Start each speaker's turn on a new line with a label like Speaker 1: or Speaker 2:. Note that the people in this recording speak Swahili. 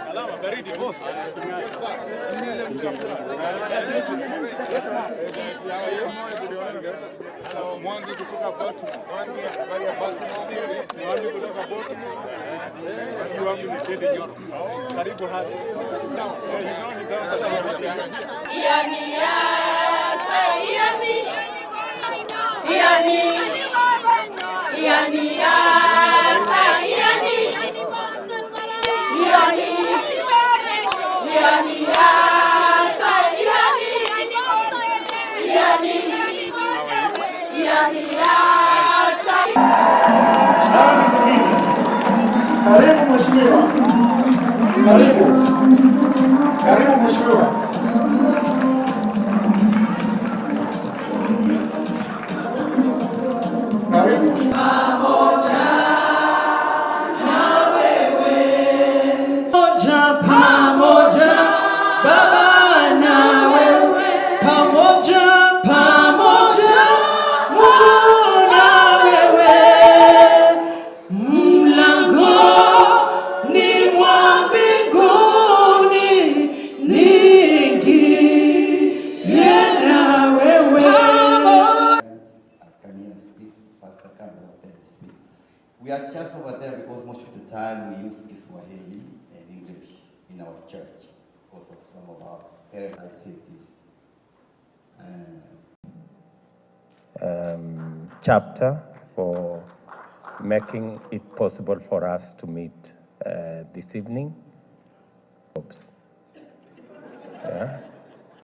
Speaker 1: Salama baridi boss. Mwangi kutoka Baltimore. Wangu ni Kede Nyoro. Karibu hapa.
Speaker 2: Karibu mheshimiwa. Karibu. Karibu mheshimiwa. Karibu mheshimiwa.
Speaker 3: We are just over there because most of the time we use Kiswahili and English in our church because of some of our parents. I say this.
Speaker 4: Chapter for making it possible for us to meet this evening. Oops. Yeah.